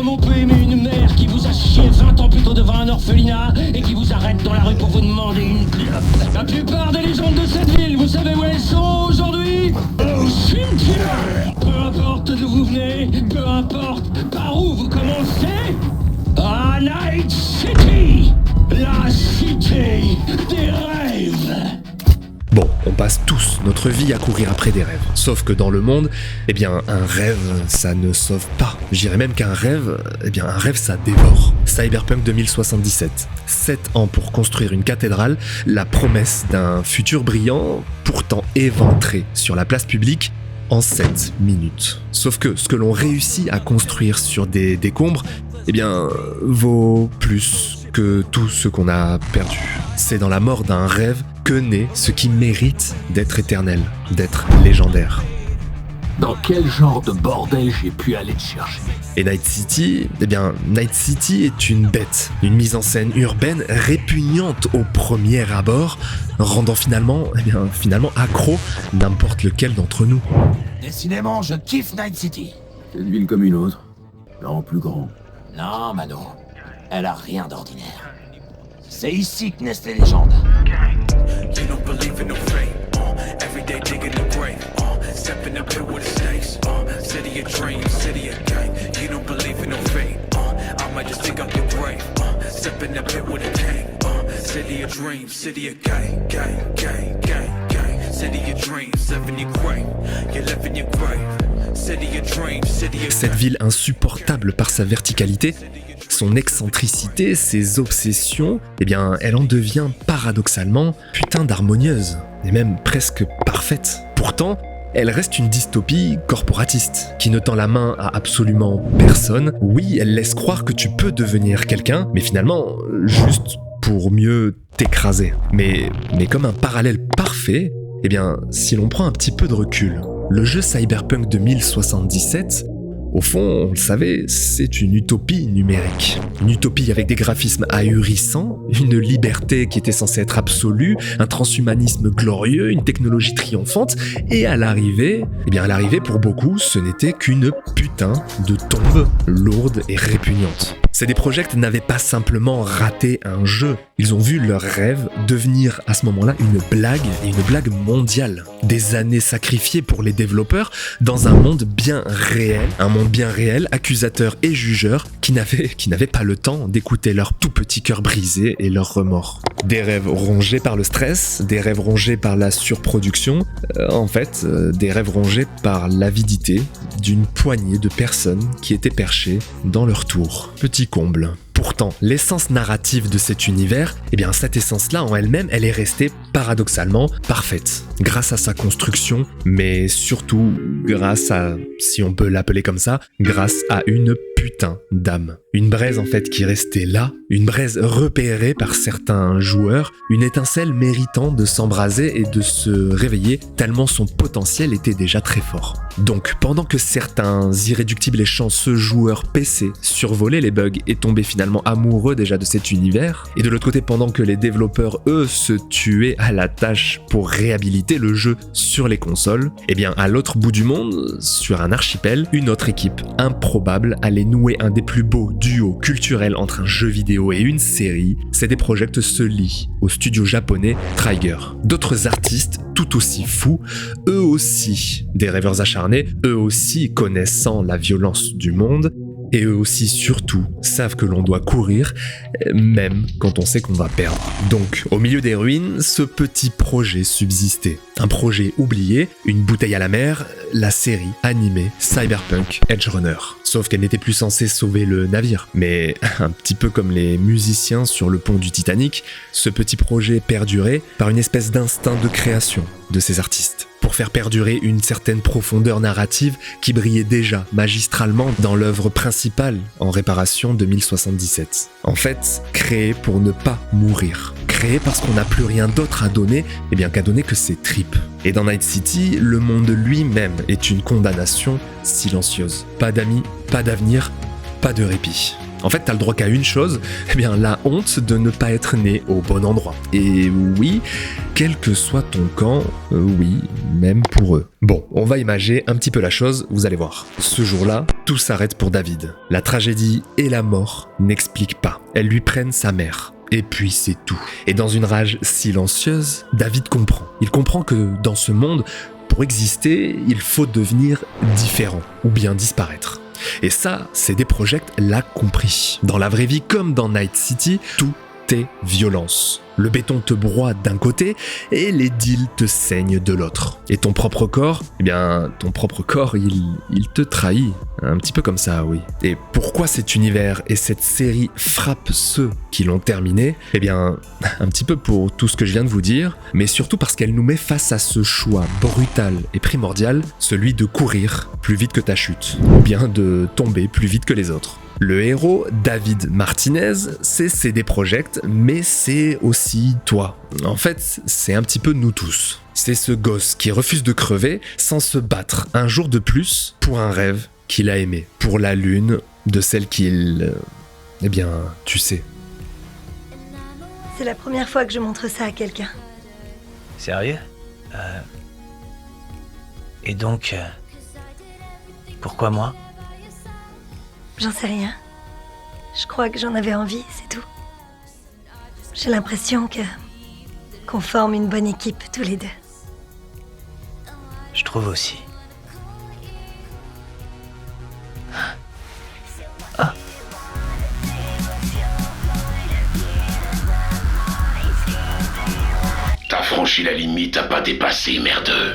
comme on peut aimer une mère qui vous a chié 20 ans plus tôt devant un orphelinat et qui vous arrête dans la rue pour vous demander une clope. La plupart des légendes de cette ville, vous savez où elles sont aujourd'hui? Au cimetière. Peu importe d'où vous venez, peu importe par où vous commencez, à Night City, la cité des rêves. Bon, on passe tous notre vie à courir après des rêves. Sauf que dans le monde, eh bien, un rêve, ça ne sauve pas. Je dirais même qu'un rêve, un rêve, ça dévore. Cyberpunk 2077. 7 ans pour construire une cathédrale, la promesse d'un futur brillant, pourtant éventré sur la place publique en 7 minutes. Sauf que ce que l'on réussit à construire sur des décombres, vaut plus que tout ce qu'on a perdu. C'est dans la mort d'un rêve que naît ce qui mérite d'être éternel, d'être légendaire. Dans quel genre de bordel j'ai pu aller te chercher? Et Night City, Night City est une bête, une mise en scène urbaine répugnante au premier abord, rendant finalement accro n'importe lequel d'entre nous. Décidément, je kiffe Night City. C'est une ville comme une autre, mais en plus grand. Non, Mano, elle a rien d'ordinaire. C'est ici que naissent les légendes. You don't believe in no fate. Every day digging the grave. Step in the pit with the snakes. City of dreams, city of gang. You don't believe in no fate. I might just dig up your grave. Step in the pit with a gang. City of dreams, city of gang, gang, gang, gang, gang. City of dreams, live in your grave. You live in your grave. City of dreams, city of gang. Cette ville insupportable par sa verticalité, son excentricité, ses obsessions, elle en devient paradoxalement putain d'harmonieuse, et même presque parfaite. Pourtant, elle reste une dystopie corporatiste, qui ne tend la main à absolument personne. Oui, elle laisse croire que tu peux devenir quelqu'un, mais finalement, juste pour mieux t'écraser. Mais comme un parallèle parfait, si l'on prend un petit peu de recul, le jeu Cyberpunk 2077, au fond, on le savait, c'est une utopie numérique. Une utopie avec des graphismes ahurissants, une liberté qui était censée être absolue, un transhumanisme glorieux, une technologie triomphante, et à l'arrivée, pour beaucoup, ce n'était qu'une putain de tombe lourde et répugnante. CD Projekt n'avaient pas simplement raté un jeu, ils ont vu leur rêve devenir à ce moment-là une blague, et une blague mondiale. Des années sacrifiées pour les développeurs dans un monde bien réel, accusateur et jugeur, qui n'avaient pas le temps d'écouter leur tout petit cœur brisé et leur remords. Des rêves rongés par le stress, des rêves rongés par la surproduction, des rêves rongés par l'avidité d'une poignée de personnes qui étaient perchées dans leur tour. Petit comble. Pourtant, l'essence narrative de cet univers, cette essence-là en elle-même, elle est restée paradoxalement parfaite. Grâce à sa construction, mais surtout grâce à, si on peut l'appeler comme ça, grâce à une putain d'âme. Une braise qui restait là, une braise repérée par certains joueurs, une étincelle méritant de s'embraser et de se réveiller tellement son potentiel était déjà très fort. Donc, pendant que certains irréductibles et chanceux joueurs PC survolaient les bugs et tombaient finalement amoureux déjà de cet univers, et de l'autre côté, pendant que les développeurs, eux, se tuaient à la tâche pour réhabiliter le jeu sur les consoles, à l'autre bout du monde, sur un archipel, une autre équipe improbable allait nouer un des plus beaux duos culturels entre un jeu vidéo et une série. CD Projekt se lie au studio japonais Trigger. D'autres artistes tout aussi fous, eux aussi des rêveurs acharnés, eux aussi connaissant la violence du monde, et eux aussi surtout savent que l'on doit courir, même quand on sait qu'on va perdre. Donc, au milieu des ruines, ce petit projet subsistait. Un projet oublié, une bouteille à la mer, la série animée Cyberpunk Edgerunner. Sauf qu'elle n'était plus censée sauver le navire. Mais un petit peu comme les musiciens sur le pont du Titanic, ce petit projet perdurait par une espèce d'instinct de création de ces artistes, pour faire perdurer une certaine profondeur narrative qui brillait déjà magistralement dans l'œuvre principale en réparation 2077. En fait, créé pour ne pas mourir. Créé parce qu'on n'a plus rien d'autre à donner, qu'à donner que ses tripes. Et dans Night City, le monde lui-même est une condamnation silencieuse. Pas d'amis, pas d'avenir, pas de répit. En fait, t'as le droit qu'à une chose, eh bien la honte de ne pas être né au bon endroit. Et oui, quel que soit ton camp, oui, même pour eux. Bon, on va imager un petit peu la chose, vous allez voir. Ce jour-là, tout s'arrête pour David. La tragédie et la mort n'expliquent pas. Elles lui prennent sa mère. Et puis c'est tout. Et dans une rage silencieuse, David comprend. Il comprend que dans ce monde, pour exister, il faut devenir différent ou bien disparaître. Et ça, CD Projekt l'a compris. Dans la vraie vie comme dans Night City, tout est violence. Le béton te broie d'un côté et les deals te saignent de l'autre. Et ton propre corps, il te trahit. Un petit peu comme ça, oui. Et pourquoi cet univers et cette série frappent ceux qui l'ont terminé ? Eh bien, un petit peu pour tout ce que je viens de vous dire, mais surtout parce qu'elle nous met face à ce choix brutal et primordial, celui de courir plus vite que ta chute, ou bien de tomber plus vite que les autres. Le héros, David Martinez, c'est CD Projekt, mais c'est aussi toi. En fait, c'est un petit peu nous tous. C'est ce gosse qui refuse de crever sans se battre un jour de plus pour un rêve qu'il a aimé, pour la lune de celle qu'il... Eh bien, tu sais. C'est la première fois que je montre ça à quelqu'un. Sérieux Et donc... pourquoi moi ? J'en sais rien. Je crois que j'en avais envie, c'est tout. J'ai l'impression qu'on forme une bonne équipe tous les deux. Je trouve aussi. T'as franchi la limite, t'as pas dépassé, merdeux.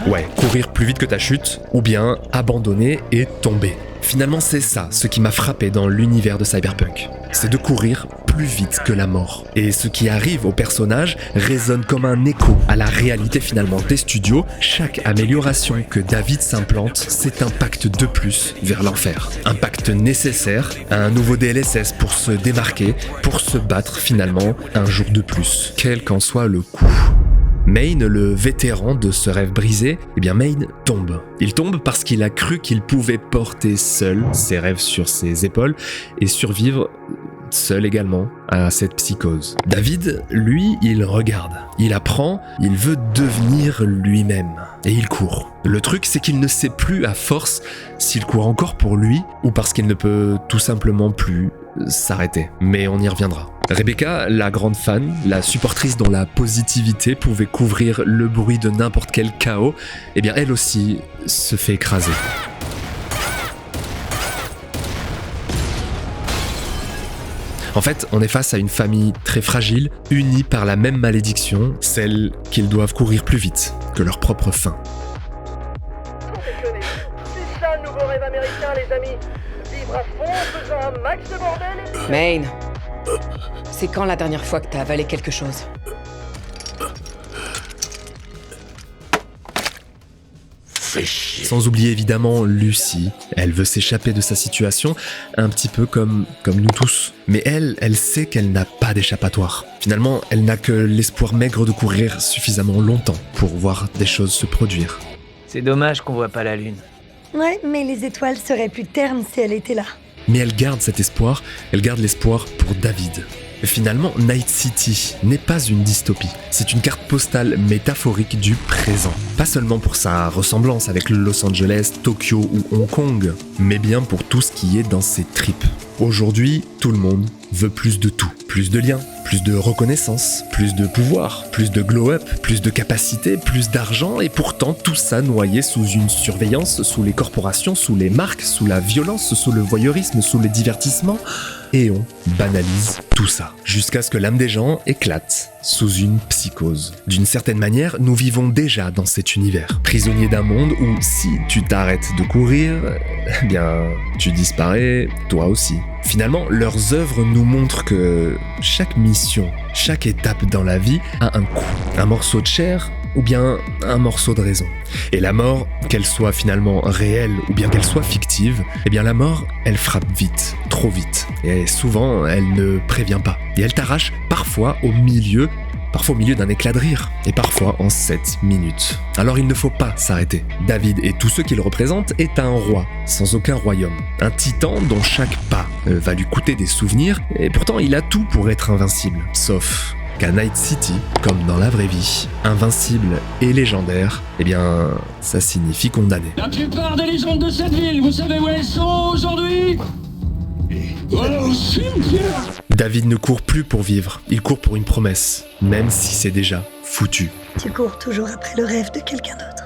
Ouais, courir plus vite que ta chute, ou bien abandonner et tomber. Finalement, c'est ça, ce qui m'a frappé dans l'univers de Cyberpunk. C'est de courir plus vite que la mort. Et ce qui arrive au personnage résonne comme un écho à la réalité finalement des studios. Chaque amélioration que David s'implante, c'est un pacte de plus vers l'enfer. Un pacte nécessaire à un nouveau DLSS pour se démarquer, pour se battre finalement un jour de plus, quel qu'en soit le coût. Main, le vétéran de ce rêve brisé, eh bien Main tombe. Il tombe parce qu'il a cru qu'il pouvait porter seul ses rêves sur ses épaules et survivre seul également à cette psychose. David, lui, il regarde, il apprend, il veut devenir lui-même et il court. Le truc, c'est qu'il ne sait plus à force s'il court encore pour lui ou parce qu'il ne peut tout simplement plus s'arrêter. Mais on y reviendra. Rebecca, la grande fan, la supportrice dont la positivité pouvait couvrir le bruit de n'importe quel chaos, eh bien elle aussi se fait écraser. En fait, on est face à une famille très fragile, unie par la même malédiction, celle qu'ils doivent courir plus vite que leur propre faim. C'est ça le nouveau rêve américain, les amis. Vivre à fond en faisant un max de bordel et... Main, c'est quand la dernière fois que t'as avalé quelque chose ? Sans oublier évidemment Lucy, elle veut s'échapper de sa situation, un petit peu comme nous tous. Mais elle sait qu'elle n'a pas d'échappatoire. Finalement, elle n'a que l'espoir maigre de courir suffisamment longtemps pour voir des choses se produire. C'est dommage qu'on voit pas la lune. Ouais, mais les étoiles seraient plus ternes si elle était là. Mais elle garde cet espoir, elle garde l'espoir pour David. Finalement, Night City n'est pas une dystopie, c'est une carte postale métaphorique du présent. Pas seulement pour sa ressemblance avec Los Angeles, Tokyo ou Hong Kong, mais bien pour tout ce qui est dans ses tripes. Aujourd'hui, tout le monde veut plus de tout. Plus de liens, plus de reconnaissance, plus de pouvoir, plus de glow-up, plus de capacité, plus d'argent, et pourtant tout ça noyé sous une surveillance, sous les corporations, sous les marques, sous la violence, sous le voyeurisme, sous les divertissements. Et on banalise tout ça, jusqu'à ce que l'âme des gens éclate sous une psychose. D'une certaine manière, nous vivons déjà dans cet univers, prisonnier d'un monde où si tu t'arrêtes de courir, eh bien, tu disparais toi aussi. Finalement, leurs œuvres nous montrent que chaque mission, chaque étape dans la vie a un coût. Un morceau de chair ou bien un morceau de raison. Et la mort, qu'elle soit finalement réelle ou bien qu'elle soit fictive, eh bien la mort, elle frappe vite, trop vite. Et souvent, elle ne prévient pas. Et elle t'arrache parfois au milieu parfois au milieu d'un éclat de rire, et parfois en 7 minutes. Alors il ne faut pas s'arrêter. David et tous ceux qu'il représente est un roi, sans aucun royaume. Un titan dont chaque pas va lui coûter des souvenirs, et pourtant il a tout pour être invincible. Sauf qu'à Night City, comme dans la vraie vie, invincible et légendaire, eh bien, ça signifie condamné. La plupart des légendes de cette ville, vous savez où elles sont aujourd'hui? Au cimetière. David ne court plus pour vivre, il court pour une promesse, même si c'est déjà foutu. Tu cours toujours après le rêve de quelqu'un d'autre.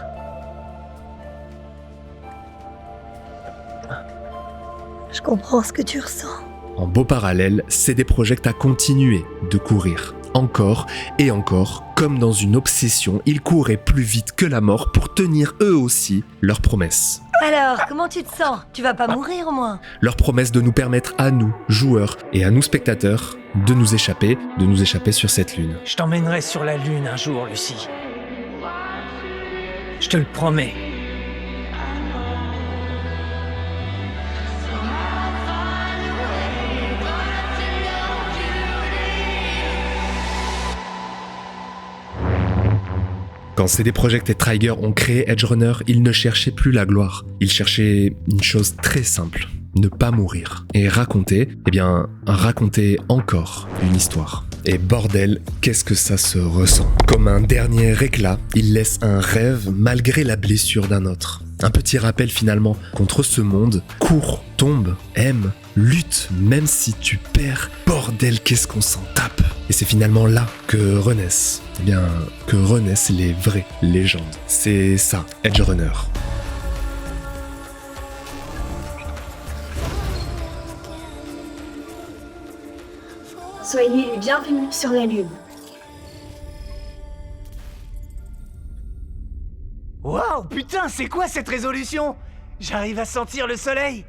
Je comprends ce que tu ressens. En beau parallèle, CD Projekt a continué de courir. Encore et encore, comme dans une obsession, ils couraient plus vite que la mort pour tenir eux aussi leurs promesses. Alors, comment tu te sens? Tu vas pas mourir au moins? Leur promesse de nous permettre à nous, joueurs, et à nous spectateurs, de nous échapper sur cette lune. Je t'emmènerai sur la Lune un jour, Lucie. Je te le promets. Quand CD Projekt et Trigger ont créé Edge Runner, ils ne cherchaient plus la gloire. Ils cherchaient une chose très simple, ne pas mourir. Et raconter encore une histoire. Et bordel, qu'est-ce que ça se ressent. Comme un dernier éclat, ils laissent un rêve malgré la blessure d'un autre. Un petit rappel finalement contre ce monde. Cours, tombe, aime, lutte, même si tu perds. Bordel, qu'est-ce qu'on s'en tape. Et c'est finalement là que renaissent, les vraies légendes. C'est ça, Edge Runner. Soyez les bienvenus sur la Lune. Waouh, putain, c'est quoi cette résolution? J'arrive à sentir le soleil.